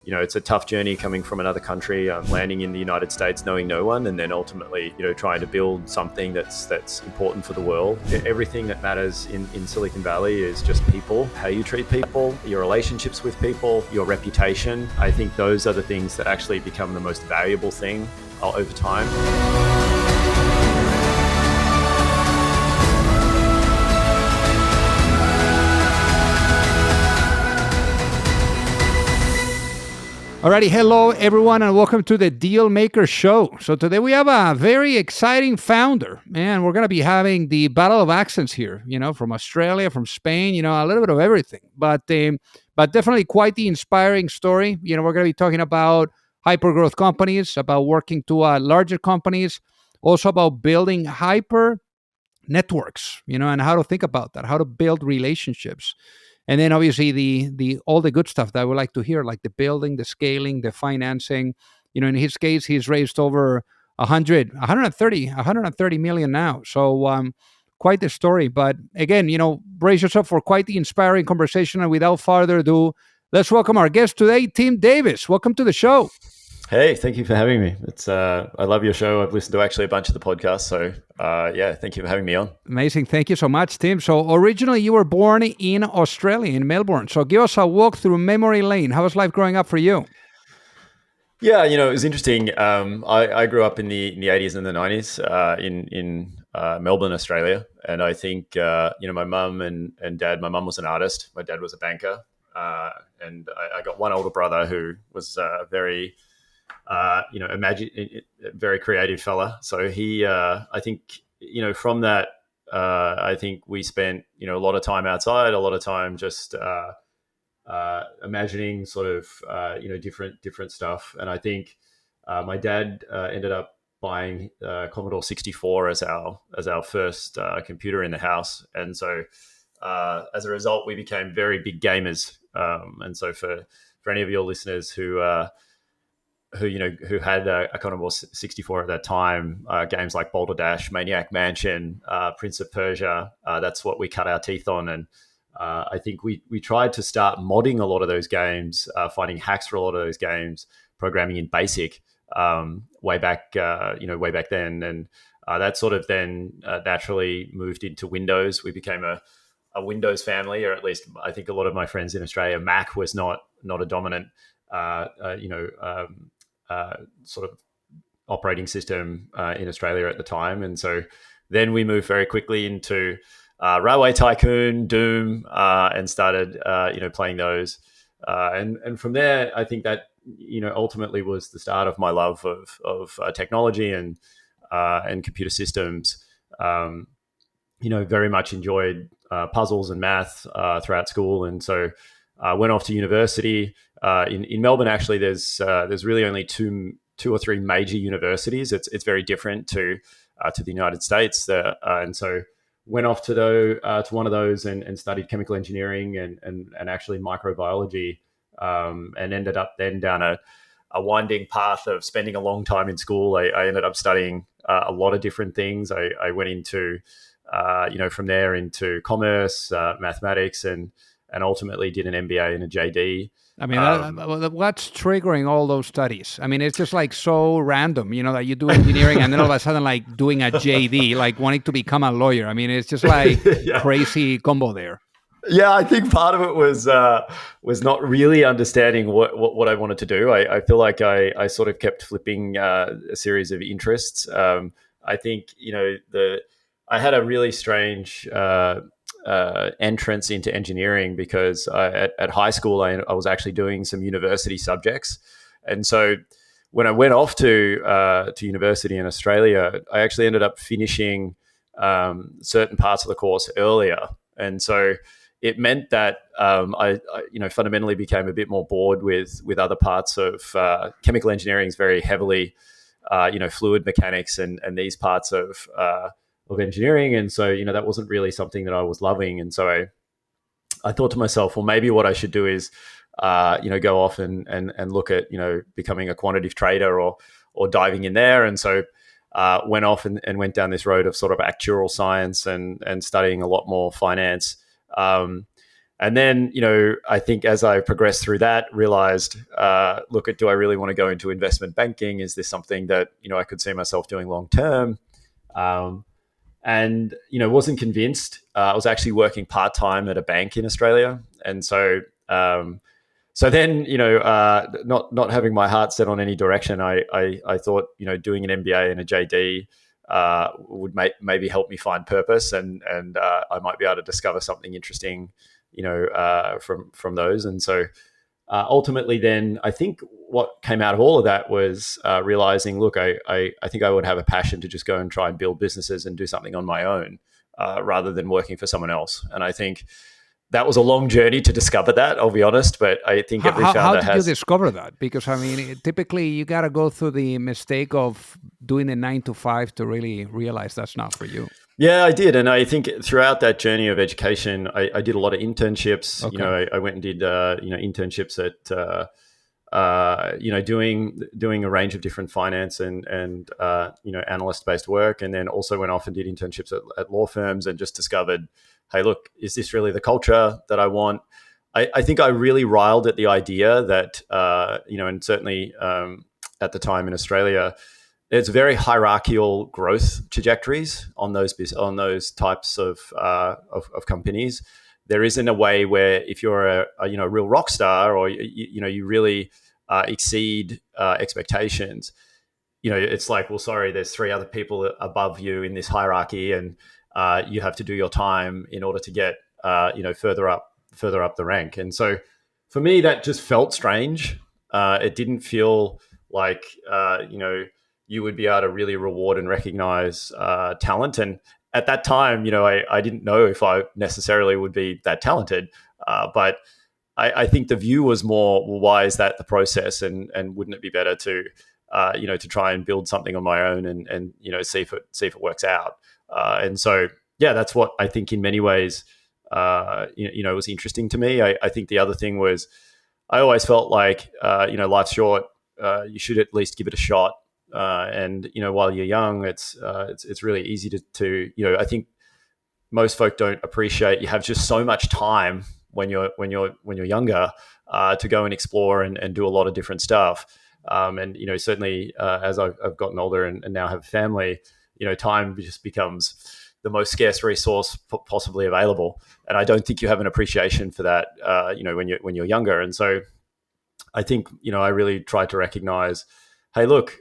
it's a tough journey coming from another country, landing in the United States, knowing no one, and then ultimately, trying to build something that's important for the world. Everything that matters in Silicon Valley is just people, how you treat people, your relationships with people, your reputation. I think those are the things that actually become the most valuable thing over time. Alrighty, hello everyone, and welcome to the Deal Maker Show. So today we have a very exciting founder, and we're going to be having the battle of accents here. From Australia, from Spain, a little bit of everything, but definitely quite the inspiring story. We're going to be talking about hyper growth companies, about working to larger companies, also about building hyper networks, and how to think about that, how to build relationships. And then obviously the all the good stuff that I would like to hear, like the building, the scaling, the financing. In his case, he's raised over 130 million now. So quite the story. But again, brace yourself for quite the inspiring conversation. And without further ado, let's welcome our guest today, Tim Davis. Welcome to the show. Hey, thank you for having me. It's I love your show. I've listened to actually a bunch of the podcasts. So thank you for having me on. Amazing. Thank you so much, Tim. So originally you were born in Australia, in Melbourne. So give us a walk through memory lane. How was life growing up for you? Yeah, it was interesting. I grew up in the 80s and the 90s in Melbourne, Australia. And I think, my mum and dad, my mum was an artist. My dad was a banker. And I got one older brother who was very... very creative fella. So he, I think, from that, I think we spent, a lot of time outside, a lot of time just imagining sort of, different stuff. And I think my dad ended up buying Commodore 64 as our first computer in the house. And so as a result, we became very big gamers. And so for any of your listeners who had a Commodore 64 at that time, games like Boulder Dash, Maniac Mansion, Prince of Persia, that's what we cut our teeth on. And I think we tried to start modding a lot of those games, finding hacks for a lot of those games, programming in BASIC way back then. And that sort of then naturally moved into Windows. We became a Windows family, or at least I think a lot of my friends in Australia, Mac was not a dominant sort of operating system in Australia at the time. And so then we moved very quickly into Railway Tycoon, Doom, and started, playing those. And from there, I think that, ultimately was the start of my love of technology and computer systems. Very much enjoyed puzzles and math throughout school. And so went off to university. In Melbourne, actually, there's really only two or three major universities. It's very different to the United States, and so went off to one of those and studied chemical engineering and actually microbiology, and ended up then down a winding path of spending a long time in school. I ended up studying a lot of different things. I went into from there into commerce, mathematics, and ultimately did an MBA and a JD. I mean, what's triggering all those studies? I mean, it's just like so random, that you do engineering and then all of a sudden like doing a JD, like wanting to become a lawyer. I mean, it's just like crazy combo there. Yeah, I think part of it was not really understanding what I wanted to do. I feel like I sort of kept flipping a series of interests. I think, I had a really strange entrance into engineering because at high school I was actually doing some university subjects, and so when I went off to university in Australia, I actually ended up finishing certain parts of the course earlier, and so it meant that I fundamentally became a bit more bored with other parts of chemical engineering. Is very heavily fluid mechanics and these parts of engineering. And so, that wasn't really something that I was loving. And so I thought to myself, well, maybe what I should do is, go off and look at, becoming a quantitative trader or diving in there. And so went off and went down this road of sort of actuarial science and studying a lot more finance. And then, I think as I progressed through that, realized, look, do I really want to go into investment banking? Is this something that, I could see myself doing long term? And, wasn't convinced. I was actually working part-time at a bank in Australia. And so then, not having my heart set on any direction, I thought, doing an MBA and a JD would maybe help me find purpose, and I might be able to discover something interesting, from those. And so ultimately, then I think what came out of all of that was realizing, look, I think I would have a passion to just go and try and build businesses and do something on my own rather than working for someone else. And I think that was a long journey to discover that, I'll be honest, but I think every founder has... How did you discover that? Because, typically you got to go through the mistake of doing a 9 to 5 to really realize that's not for you. Yeah, I did. And I think throughout that journey of education, I did a lot of internships. Okay. I went and did, internships at, doing a range of different finance and analyst-based work. And then also went off and did internships at law firms and just discovered, hey, look, is this really the culture that I want? I think I really riled at the idea that, and certainly at the time in Australia, there's very hierarchical growth trajectories on those types of companies. There isn't a way where if you're a real rock star or you really exceed expectations, it's like, well, sorry, there's 3 other people above you in this hierarchy, and you have to do your time in order to get further up the rank. And so for me, that just felt strange. It didn't feel like you would be able to really reward and recognize talent. And at that time, I didn't know if I necessarily would be that talented, but I think the view was more, well, why is that the process? And wouldn't it be better to to try and build something on my own and see if it works out? And so, yeah, that's what I think in many ways, was interesting to me. I think the other thing was I always felt like, life's short. You should at least give it a shot. And while you're young, it's really easy to I think most folk don't appreciate you have just so much time when you're younger to go and explore and do a lot of different stuff. And certainly as I've gotten older and now have a family, time just becomes the most scarce resource possibly available. And I don't think you have an appreciation for that, when you're younger. And so I think I really tried to recognize, hey, look,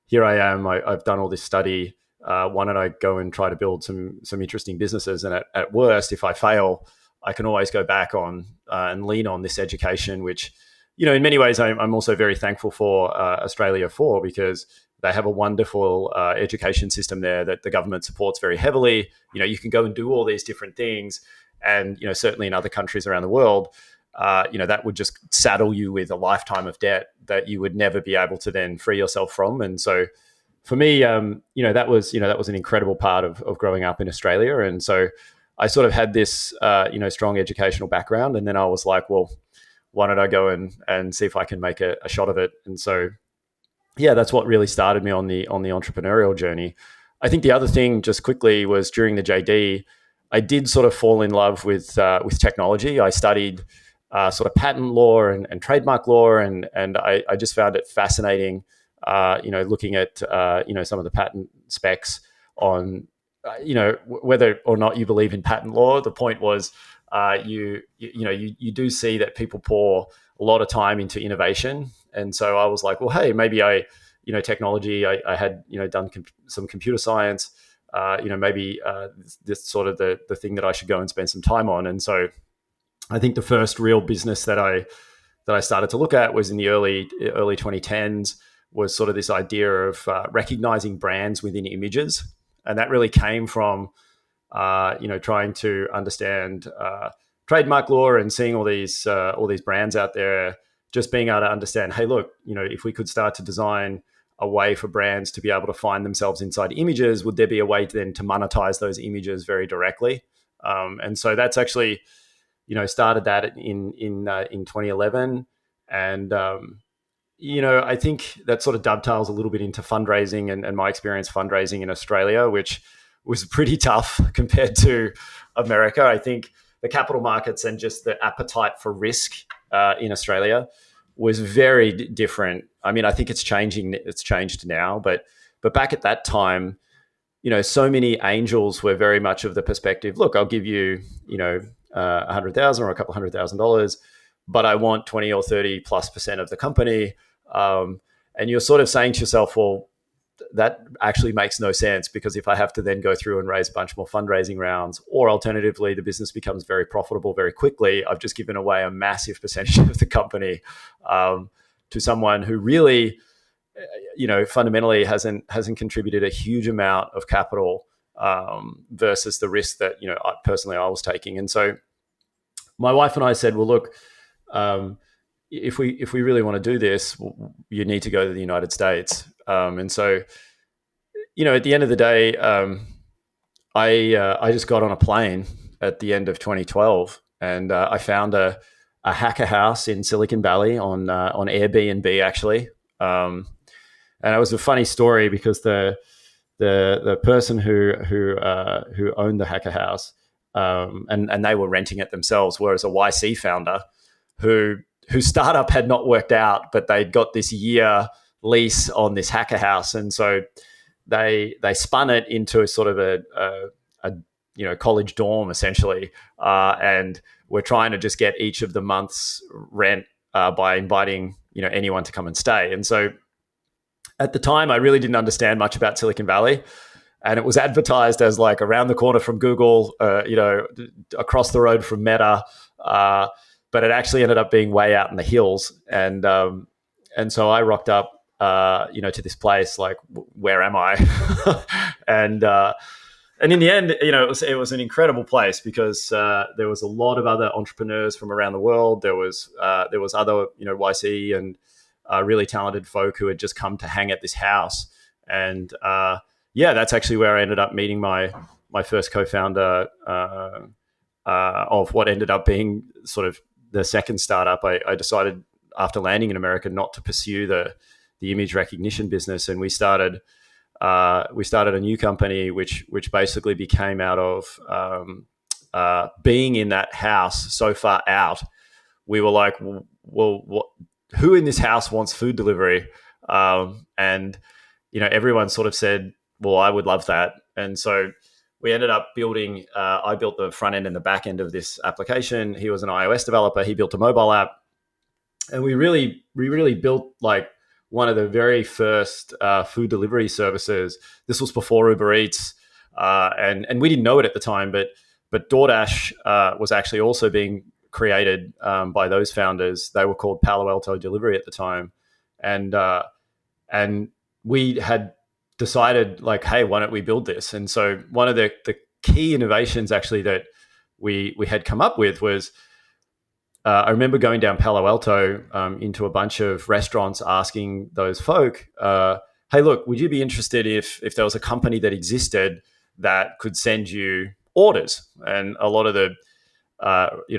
here I am. I've done all this study. Why don't I go and try to build some interesting businesses? And at worst, if I fail, I can always go back on and lean on this education, which, in many ways, I'm also very thankful for Australia for, because they have a wonderful education system there that the government supports very heavily. You can go and do all these different things. And, certainly in other countries around the world, that would just saddle you with a lifetime of debt that you would never be able to then free yourself from. And so for me, that was an incredible part of growing up in Australia. And so I sort of had this, strong educational background. And then I was like, well, why don't I go and see if I can make a shot of it? And so, yeah, that's what really started me on the entrepreneurial journey. I think the other thing, just quickly, was during the JD, I did sort of fall in love with technology. I studied sort of patent law and trademark law, and I just found it fascinating, looking at some of the patent specs on, whether or not you believe in patent law. The point was, you do see that people pour a lot of time into innovation, and so I was like, well, hey, maybe technology. I had done some computer science. Maybe this sort of the thing that I should go and spend some time on. And so I think the first real business that I started to look at was in the early 2010s, was sort of this idea of recognizing brands within images. And that really came from, trying to understand trademark law and seeing all these brands out there, just being able to understand, hey, look, if we could start to design a way for brands to be able to find themselves inside images, would there be a way then to monetize those images very directly? And so that's actually, started that in 2011. And, I think that sort of dovetails a little bit into fundraising and my experience fundraising in Australia, which was pretty tough compared to America. I think, the capital markets and just the appetite for risk in Australia was very different. I mean, I think it's changing. It's changed now, but back at that time, so many angels were very much of the perspective, look, I'll give you, 100,000 or a couple $100,000, but I want 20 or 30+% of the company. And you're sort of saying to yourself, well, that actually makes no sense, because if I have to then go through and raise a bunch more fundraising rounds, or alternatively, the business becomes very profitable very quickly, I've just given away a massive percentage of the company to someone who really, fundamentally hasn't contributed a huge amount of capital versus the risk that, I was taking. And so my wife and I said, well, look, if we really want to do this, you need to go to the United States. And so, at the end of the day, I just got on a plane at the end of 2012, and I found a hacker house in Silicon Valley on Airbnb, actually. And it was a funny story, because the person who owned the hacker house, and they were renting it themselves, whereas a YC founder whose startup had not worked out, but they'd got this year lease on this hacker house, and so they spun it into sort of a college dorm, essentially, and we're trying to just get each of the month's rent by inviting anyone to come and stay. And so at the time, I really didn't understand much about Silicon Valley, and it was advertised as like around the corner from Google, across the road from Meta, but it actually ended up being way out in the hills. And so I rocked up, to this place, like, where am I? and in the end, it was an incredible place, because there was a lot of other entrepreneurs from around the world. There was other, YC and really talented folk who had just come to hang at this house. And that's actually where I ended up meeting my first co-founder of what ended up being sort of the second startup. I decided, after landing in America, not to pursue the image recognition business, and we started a new company which basically became out of being in that house so far out. We were like, well, who in this house wants food delivery? And everyone sort of said, well, I would love that. And so we ended up building, I built the front end and the back end of this application. He was an iOS developer. He built a mobile app. And we really built like one of the very first food delivery services. This was before Uber Eats. And we didn't know it at the time, but DoorDash was actually also being created by those founders. They were called Palo Alto Delivery at the time. And we had decided, like, hey, why don't we build this? And so one of the key innovations actually that we had come up with was, I remember going down Palo Alto into a bunch of restaurants, asking those folk, hey, look, would you be interested if there was a company that existed that could send you orders? And a lot of the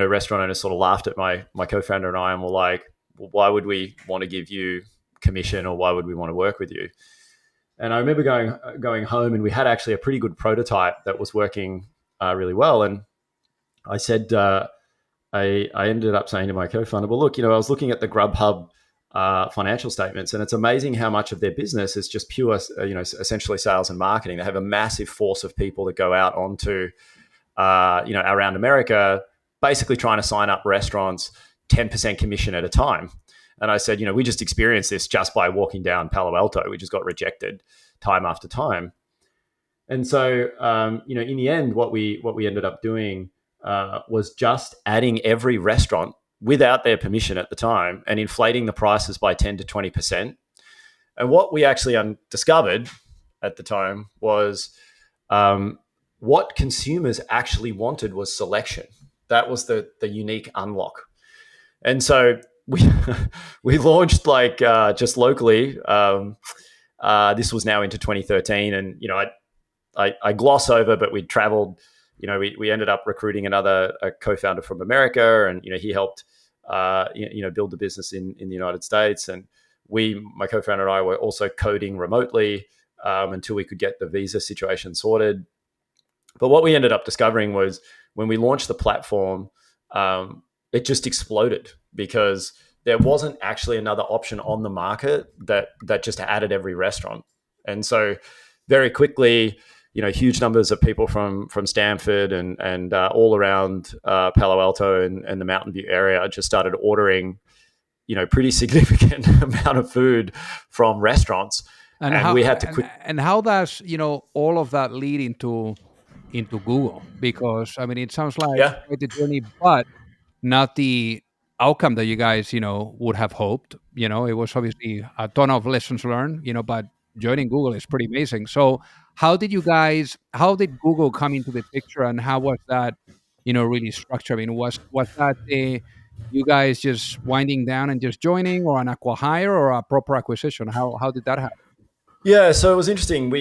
restaurant owners sort of laughed at my co-founder and I, and were like, well, why would we want to give you commission, or why would we want to work with you? And I remember going home, and we had actually a pretty good prototype that was working really well. And I said, I ended up saying to my co-founder, well, look, I was looking at the Grubhub financial statements, and it's amazing how much of their business is just pure, essentially sales and marketing. They have a massive force of people that go out onto, around America, basically trying to sign up restaurants 10% commission at a time. And I said, we just experienced this just by walking down Palo Alto. We just got rejected time after time. And so, in the end, what we ended up doing was just adding every restaurant without their permission at the time and inflating the prices by 10 to 20%. And what we actually discovered at the time was what consumers actually wanted was selection. That was the unique unlock. And so we launched just locally. This was now into 2013, and I gloss over, but we'd traveled. We ended up recruiting a co-founder from America, and he helped build the business in the United States. And my co-founder and I were also coding remotely until we could get the visa situation sorted. But what we ended up discovering was when we launched the platform, it just exploded because there wasn't actually another option on the market that just added every restaurant. And so very quickly, huge numbers of people from Stanford and all around Palo Alto and the Mountain View area just started ordering, pretty significant amount of food from restaurants. And we had to quit. And how does all of that lead into Google? Because I mean, it sounds like Yeah. quite the journey, but not the outcome that you guys would have hoped. It was obviously a ton of lessons learned. But joining Google is pretty amazing. So how did Google come into the picture, and how was that really structured? I mean, was that you guys just winding down and just joining, or an acquihire, or a proper acquisition? How did that happen? Yeah, so it was interesting.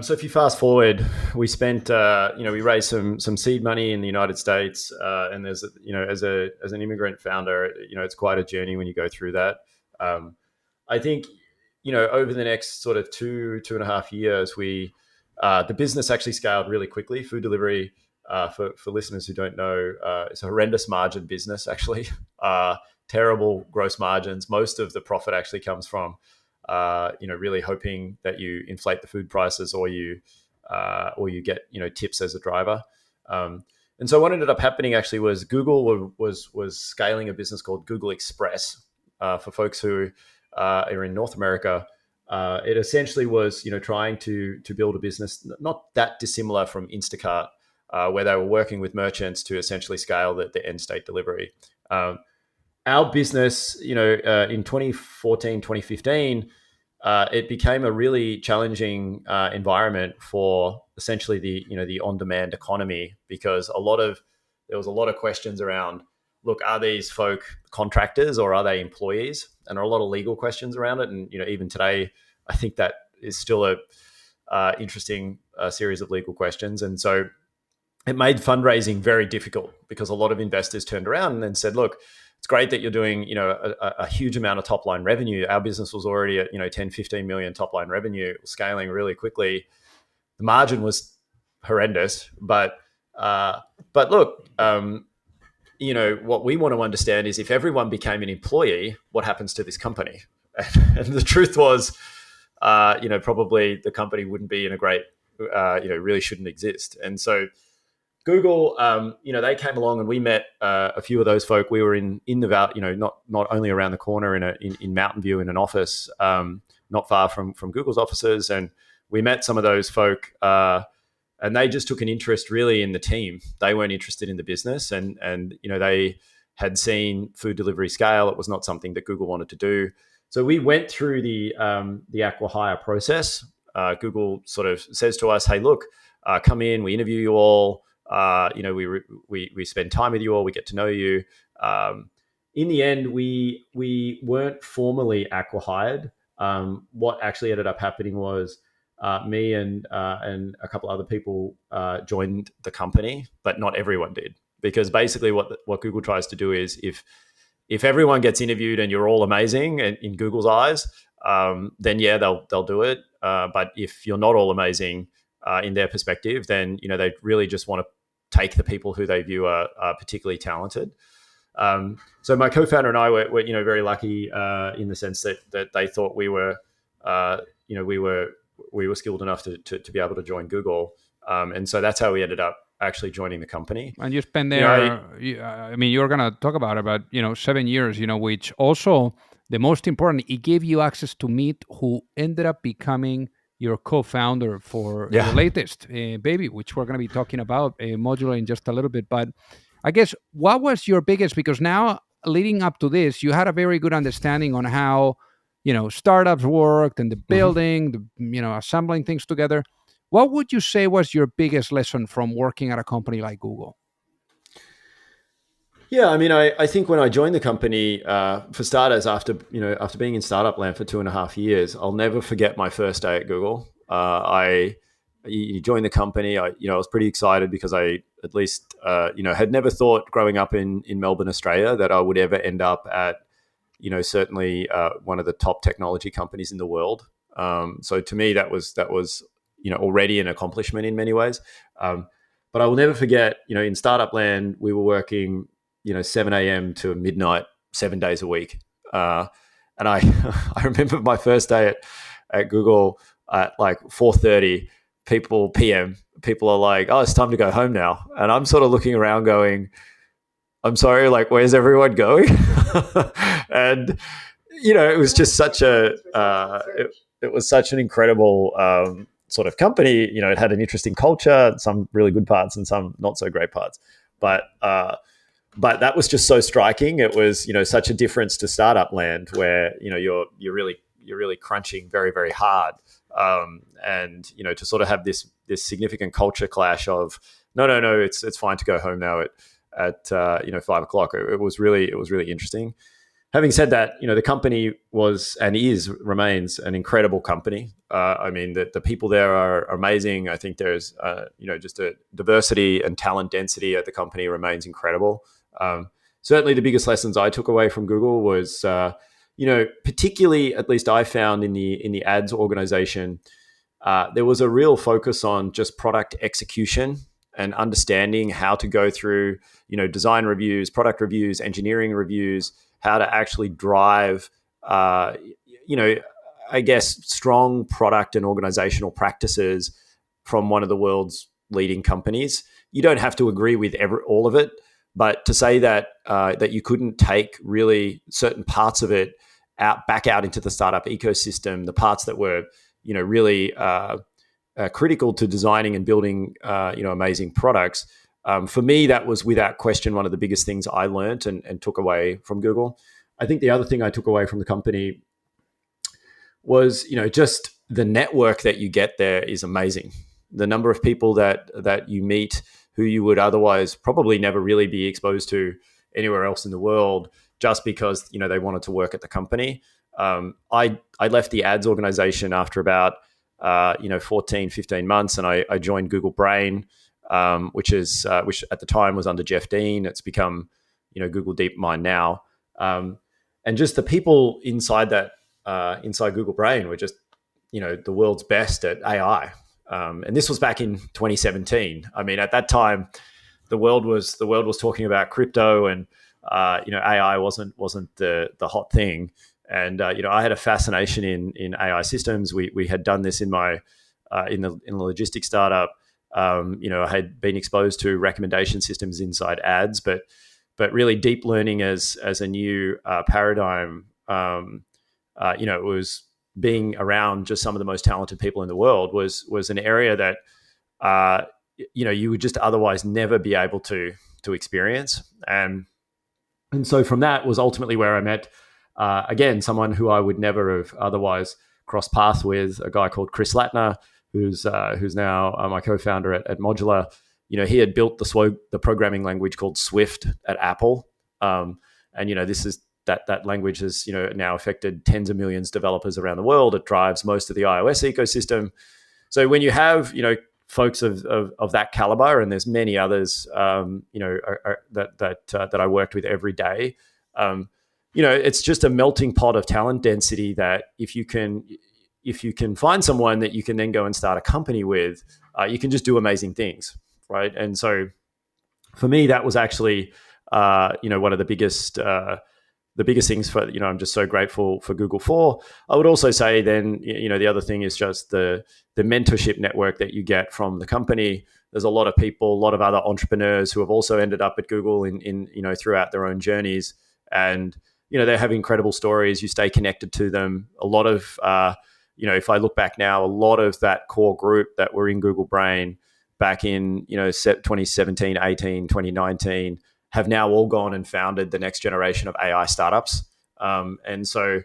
So if you fast forward, we spent, we raised some seed money in the United States, and there's, as an immigrant founder, it's quite a journey when you go through that. I think, over the next sort of 2.5 years, the business actually scaled really quickly. Food delivery, for listeners who don't know, it's a horrendous margin business, actually. Terrible gross margins. Most of the profit actually comes from really hoping that you inflate the food prices, or you get tips as a driver. And so what ended up happening actually was Google was scaling a business called Google Express. For folks who are in North America, it essentially was trying to build a business not that dissimilar from Instacart, where they were working with merchants to essentially scale the end state delivery. Our business, in 2014, 2015, it became a really challenging environment for essentially the on-demand economy, because there was a lot of questions around, look, are these folk contractors or are they employees? And there are a lot of legal questions around it. And even today, I think that is still a interesting series of legal questions. And so it made fundraising very difficult, because a lot of investors turned around and said, look, it's great that you're doing, a huge amount of top line revenue. Our business was already at, 10, 15 million top line revenue, scaling really quickly. The margin was horrendous, but look, what we want to understand is, if everyone became an employee, what happens to this company? And the truth was, probably the company wouldn't be in a great, really shouldn't exist. And so Google, they came along and we met a few of those folk. We were in the valley, not only around the corner in Mountain View in an office, not far from Google's offices, and we met some of those folk, and they just took an interest really in the team. They weren't interested in the business, and they had seen food delivery scale. It was not something that Google wanted to do. So we went through the acquihire process. Google sort of says to us, "Hey, look, come in. We interview you all. We spend time with you all. We get to know you." In the end, we weren't formally acquihired. What actually ended up happening was me and a couple other people joined the company, but not everyone did, because basically what Google tries to do is, if everyone gets interviewed and you're all amazing in Google's eyes, then yeah, they'll do it. But if you're not all amazing, in their perspective, then they really just want to take the people who they view are particularly talented. So my co-founder and I were very lucky in the sense that they thought we were skilled enough to be able to join Google, and so that's how we ended up actually joining the company. And you spent there. I mean, you're gonna talk about it, but 7 years. Which also the most important, it gave you access to meet who ended up becoming your co-founder for the latest baby, which we're going to be talking about Modular in just a little bit. But I guess, what was your biggest, because now leading up to this, you had a very good understanding on how, startups worked, and the building, assembling things together. What would you say was your biggest lesson from working at a company like Google? Yeah, I mean, I think when I joined the company, for starters, after being in startup land for 2.5 years, I'll never forget my first day at Google. You joined the company. I was pretty excited, because I at least had never thought growing up in Melbourne, Australia, that I would ever end up at certainly one of the top technology companies in the world. So to me, that was already an accomplishment in many ways. But I will never forget, in startup land, we were working, 7 a.m. to midnight, 7 days a week. And I, I remember my first day at Google at like 4:30 p.m. People are like, "Oh, it's time to go home now," and I'm sort of looking around, going, "I'm sorry, like, where's everyone going?" And it was just such it was such an incredible sort of company. It had an interesting culture, some really good parts and some not so great parts, but that was just so striking. It was such a difference to startup land where you're really crunching very, very hard, and to sort of have this significant culture clash of no, it's fine to go home now at 5 o'clock. It was really interesting. Having said that, the company was and remains an incredible company. I mean, the people there are amazing. I think there's just a diversity and talent density at the company remains incredible. Certainly, the biggest lessons I took away from Google was, particularly, at least I found in the ads organization, there was a real focus on just product execution and understanding how to go through, design reviews, product reviews, engineering reviews, how to actually drive, I guess, strong product and organizational practices from one of the world's leading companies. You don't have to agree with all of it, but to say that you couldn't take really certain parts of it back out into the startup ecosystem, the parts that were, really critical to designing and building, amazing products. For me, that was without question one of the biggest things I learned and took away from Google. I think the other thing I took away from the company was, just the network that you get there is amazing. The number of people that you meet who you would otherwise probably never really be exposed to anywhere else in the world, just because they wanted to work at the company. I left the ads organization after about 14, 15 months, and I joined Google Brain, which at the time was under Jeff Dean. It's become Google DeepMind now, and just the people inside Google Brain were just the world's best at AI. And this was back in 2017. I mean, at that time, the world was talking about crypto, and AI wasn't the hot thing. And I had a fascination in AI systems. We had done this in my in the logistics startup. I had been exposed to recommendation systems inside ads, but really deep learning as a new paradigm. It was being around just some of the most talented people in the world was an area that you would just otherwise never be able to experience. And so from that was ultimately where I met again someone who I would never have otherwise crossed paths with, a guy called Chris Latner, who's now my co-founder at Modular. He had built the programming language called Swift at Apple, and this is that language has now affected tens of millions of developers around the world. It drives most of the iOS ecosystem. So when you have folks of that caliber, and there's many others that I worked with every day, it's just a melting pot of talent density that if you can find someone that you can then go and start a company with, you can just do amazing things, right? And so for me, that was actually one of the biggest things for I'm just so grateful for Google for. I would also say then the other thing is just the mentorship network that you get from the company. There's a lot of people, a lot of other entrepreneurs who have also ended up at Google in throughout their own journeys, and they have incredible stories. You stay connected to them. A lot of if I look back now, a lot of that core group that were in Google Brain back in 2017, 18, 2019 have now all gone and founded the next generation of AI startups. And so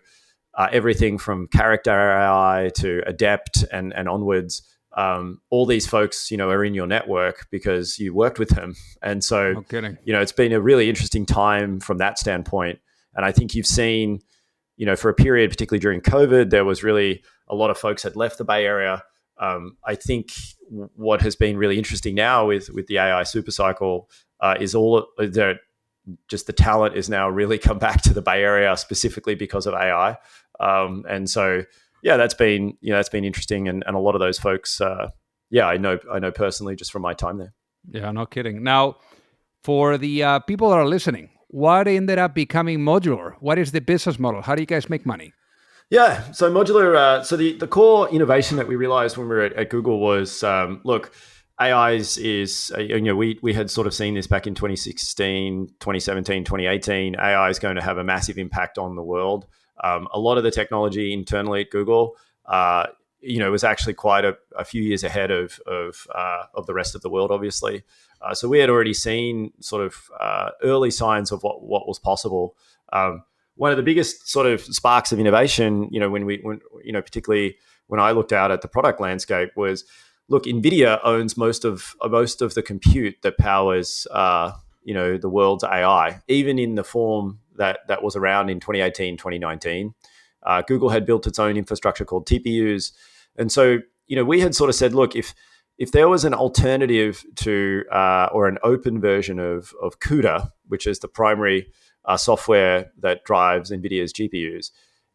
everything from character AI to Adept and onwards, all these folks, are in your network because you worked with them. And so, No kidding. It's been a really interesting time from that standpoint. And I think you've seen, for a period, particularly during COVID, there was really a lot of folks had left the Bay Area. I think what has been really interesting now with the AI supercycle is all that just the talent is now really come back to the Bay Area specifically because of AI. And so, that's been interesting. And a lot of those folks, I know personally just from my time there. Yeah, no kidding. Now, for the people that are listening, what ended up becoming Modular? What is the business model? How do you guys make money? Yeah, so modular. So the core innovation that we realized when we were at Google was, look, AI's is, we had sort of seen this back in 2016, 2017, 2018. AI is going to have a massive impact on the world. A lot of the technology internally at Google, was actually quite a few years ahead of the rest of the world, obviously. So we had already seen sort of early signs of what was possible. One of the biggest sort of sparks of innovation, particularly when I looked out at the product landscape, was, look, NVIDIA owns most of the compute that powers, the world's AI, even in the form that was around in 2018, 2019. Google had built its own infrastructure called TPUs, and so we had sort of said, look, if there was an alternative to or an open version of CUDA, which is the primary software that drives NVIDIA's GPUs,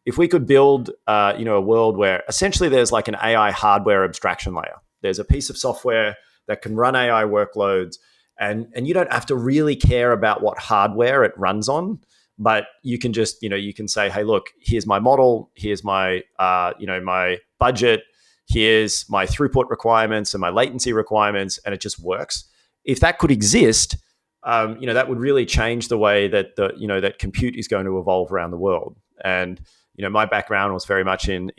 if we could build a world where essentially there's like an AI hardware abstraction layer, there's a piece of software that can run AI workloads, and you don't have to really care about what hardware it runs on, but you can just you can say, hey, look, here's my model, here's my my budget, here's my throughput requirements and my latency requirements, and it just works. If that could exist, that would really change the way that that compute is going to evolve around the world. And my background was very much in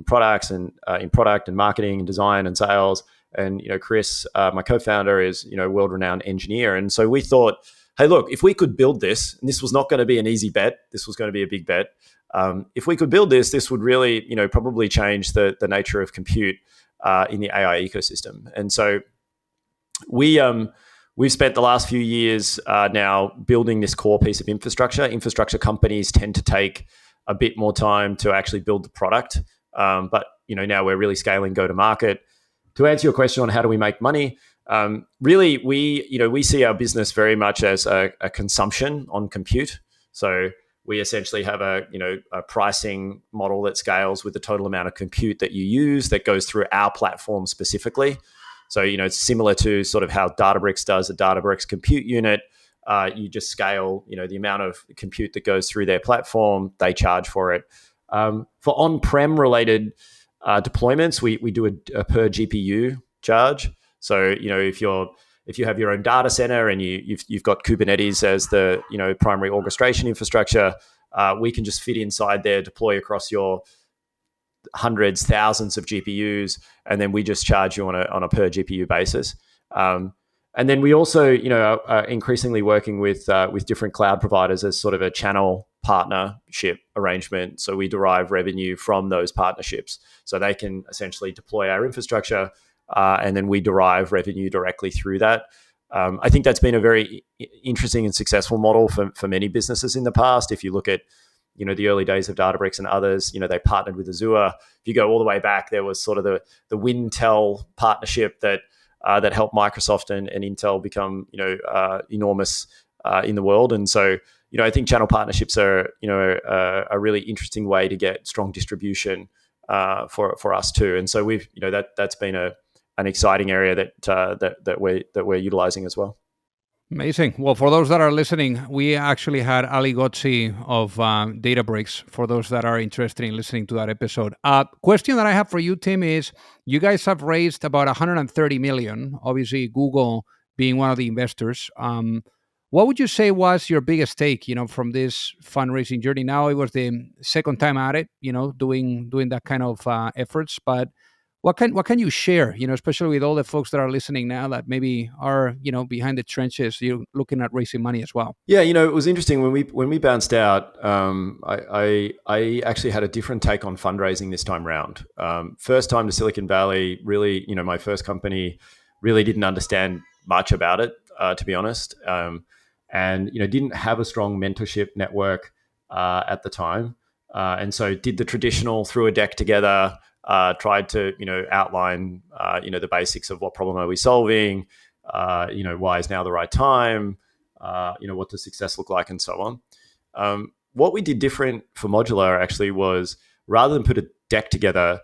products and in product and marketing and design and sales. And Chris, my co-founder, is a world-renowned engineer. And so we thought, hey, look, if we could build this, and this was not going to be an easy bet, this was going to be a big bet. If we could build this would really probably change the nature of compute in the AI ecosystem. And so we've spent the last few years now building this core piece of infrastructure. Infrastructure companies tend to take a bit more time to actually build the product, but now we're really scaling go-to-market. To answer your question on how do we make money, really we see our business very much as a consumption on compute. So we essentially have a pricing model that scales with the total amount of compute that you use that goes through our platform specifically. So, it's similar to sort of how Databricks does a Databricks compute unit. You just scale, the amount of compute that goes through their platform, they charge for it. For on-prem related deployments, we do a per GPU charge. So, if you have your own data center and you've got Kubernetes as the primary orchestration infrastructure, we can just fit inside there, deploy across your hundreds, thousands of GPUs, and then we just charge you on a per GPU basis. And then we also, are increasingly working with different cloud providers as sort of a channel partnership arrangement. So we derive revenue from those partnerships. So they can essentially deploy our infrastructure, and then we derive revenue directly through that. I think that's been a very interesting and successful model for many businesses in the past. If you look at the early days of Databricks and others, they partnered with Azure. If you go all the way back, there was sort of the Wintel partnership that helped Microsoft and Intel become enormous in the world. And so I think channel partnerships are a really interesting way to get strong distribution for us too. And so we've that's been an exciting area that we're utilizing as well. Amazing. Well, for those that are listening, we actually had Ali Gotzi of Databricks, for those that are interested in listening to that episode. Question that I have for you, Tim, is you guys have raised about 130 million, obviously Google being one of the investors. What would you say was your biggest take, from this fundraising journey? Now it was the second time at it, doing that kind of efforts, but what can you share, especially with all the folks that are listening now that maybe are, behind the trenches, looking at raising money as well? Yeah, it was interesting when we bounced out. I actually had a different take on fundraising this time round. First time to Silicon Valley, really, my first company, really didn't understand much about it, to be honest, and didn't have a strong mentorship network at the time, and so did the traditional, threw a deck together. Tried to, outline, the basics of what problem are we solving, why is now the right time, what does success look like, and so on. What we did different for Modular actually was, rather than put a deck together,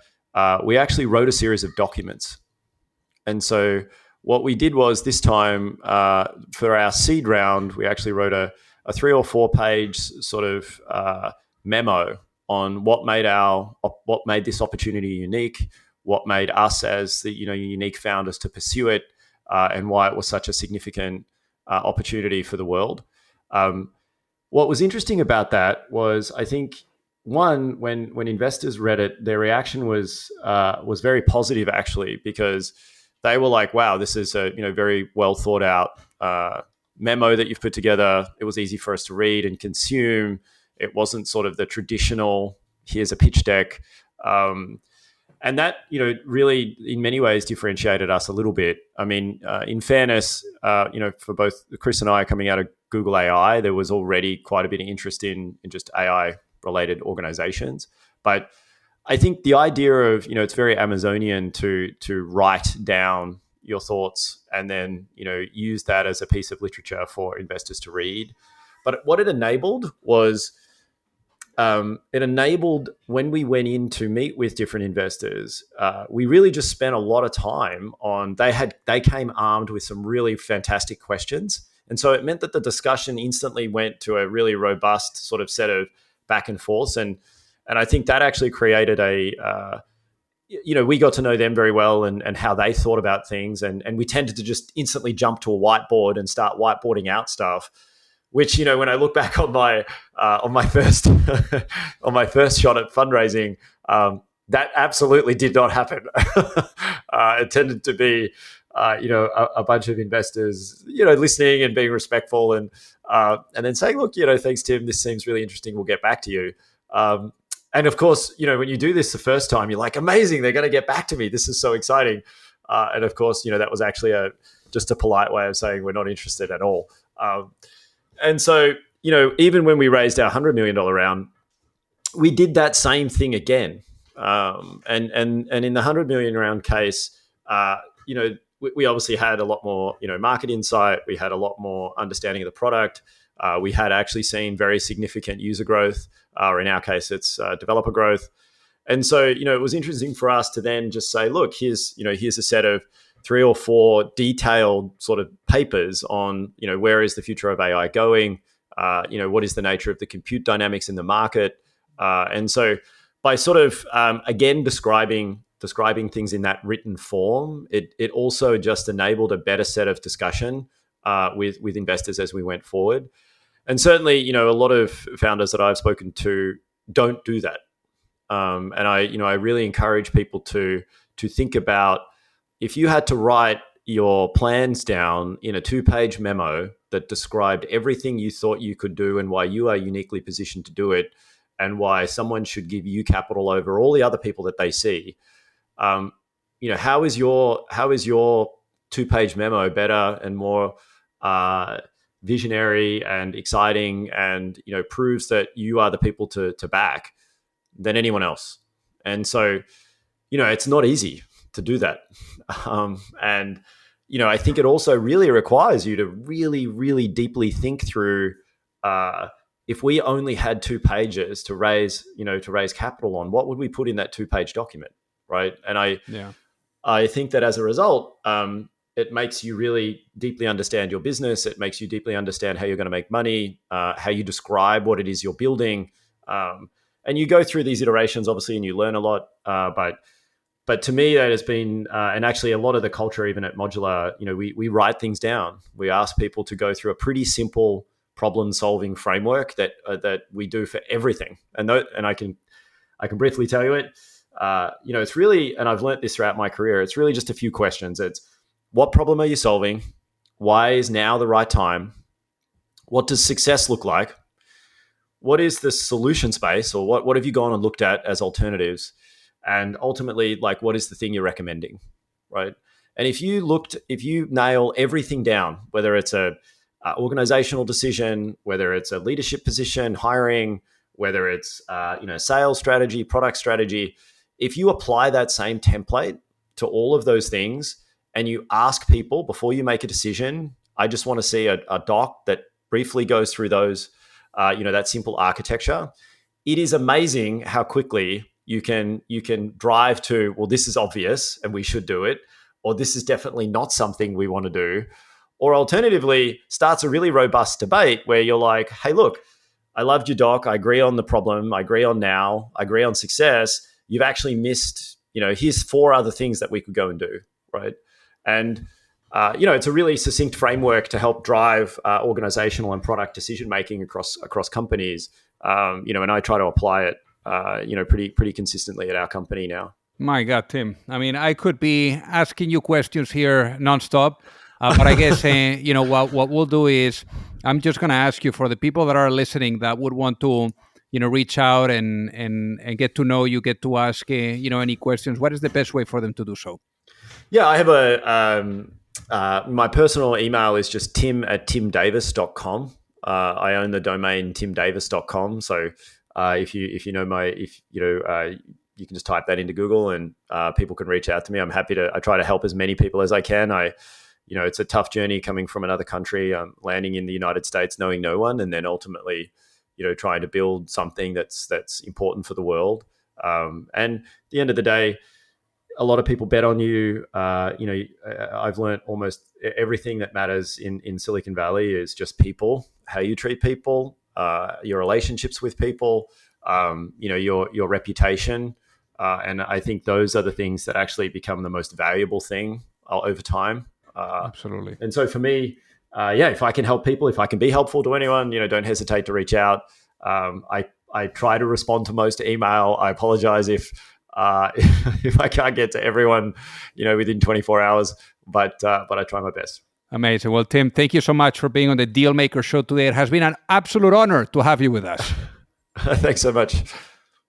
we actually wrote a series of documents. And so what we did was this time for our seed round, we actually wrote a 3 or 4 page sort of memo on what made this opportunity unique, what made us as the unique founders to pursue it, and why it was such a significant opportunity for the world. What was interesting about that was, I think, one, when investors read it, their reaction was very positive, actually, because they were like, "Wow, this is a very well thought out memo that you've put together. It was easy for us to read and consume. It wasn't sort of the traditional, here's a pitch deck." And that, really in many ways differentiated us a little bit. I mean, in fairness, for both Chris and I coming out of Google AI, there was already quite a bit of interest in just AI related organizations. But I think the idea of, it's very Amazonian to write down your thoughts and then, use that as a piece of literature for investors to read. But what it enabled was, when we went in to meet with different investors, we really just spent a lot of time on, they came armed with some really fantastic questions. And so it meant that the discussion instantly went to a really robust sort of set of back and forth. And I think that actually created we got to know them very well and how they thought about things. And we tended to just instantly jump to a whiteboard and start whiteboarding out stuff, which, when I look back on my first on my first shot at fundraising, that absolutely did not happen. It tended to be, a bunch of investors, listening and being respectful and then saying, "Look, thanks, Tim. This seems really interesting. We'll get back to you." And of course, when you do this the first time, you're like, "Amazing! They're going to get back to me. This is so exciting." And of course, that was actually just a polite way of saying we're not interested at all. And so, even when we raised our $100 million round, we did that same thing again. And in the $100 million round case, we obviously had a lot more, market insight. We had a lot more understanding of the product. We had actually seen very significant user growth, or in our case, it's developer growth. And so, it was interesting for us to then just say, "Look, here's a set of 3 or 4 detailed sort of papers on, where is the future of AI going? What is the nature of the compute dynamics in the market?" And so by sort of, again, describing things in that written form, it also just enabled a better set of discussion with investors as we went forward. And certainly, a lot of founders that I've spoken to don't do that. And I really encourage people to think about, if you had to write your plans down in a 2-page memo that described everything you thought you could do and why you are uniquely positioned to do it and why someone should give you capital over all the other people that they see, how is your 2-page memo better and more visionary and exciting and, proves that you are the people to back than anyone else? And so, it's not easy to do that. And, I think it also really requires you to really, really deeply think through, if we only had 2 pages to raise capital on, what would we put in that 2-page document? Right. And I think that as a result, it makes you really deeply understand your business. It makes you deeply understand how you're going to make money, how you describe what it is you're building. And you go through these iterations, obviously, and you learn a lot. But to me, that has been, and actually a lot of the culture, even at Modular, we write things down. We ask people to go through a pretty simple problem-solving framework that we do for everything. And I can briefly tell you it. It's really, and I've learned this throughout my career, it's really just a few questions. It's, what problem are you solving? Why is now the right time? What does success look like? What is the solution space, or what have you gone and looked at as alternatives? And ultimately, like, what is the thing you're recommending, right? And if you nail everything down, whether it's a organizational decision, whether it's a leadership position, hiring, whether it's sales strategy, product strategy, if you apply that same template to all of those things and you ask people before you make a decision, I just want to see a doc that briefly goes through those, that simple architecture. It is amazing how quickly you can drive to, well, this is obvious and we should do it, or this is definitely not something we want to do. Or alternatively, starts a really robust debate where you're like, hey, look, I loved your doc. I agree on the problem. I agree on now. I agree on success. You've actually missed, here's 4 other things that we could go and do, right? And, it's a really succinct framework to help drive organizational and product decision-making across companies. And I try to apply it, pretty consistently at our company now. My God, Tim. I mean, I could be asking you questions here nonstop, but I guess, what we'll do is I'm just going to ask you, for the people that are listening that would want to, reach out and get to know you, get to ask, any questions. What is the best way for them to do so? Yeah, I have my personal email is just tim@timdavis.com. I own the domain timdavis.com. So if you know you can just type that into Google and people can reach out to me. I try to help as many people as I can. It's a tough journey coming from another country, landing in the United States, knowing no one, and then ultimately, trying to build something that's important for the world. And at the end of the day, a lot of people bet on you. I've learned almost everything that matters in Silicon Valley is just people, how you treat people, your relationships with people, your reputation. And I think those are the things that actually become the most valuable thing over time. Absolutely. And so for me, if I can help people, if I can be helpful to anyone, don't hesitate to reach out. I try to respond to most email. I apologize if I can't get to everyone, within 24 hours, but I try my best. Amazing. Well, Tim, thank you so much for being on the Dealmaker Show today. It has been an absolute honor to have you with us. Thanks so much.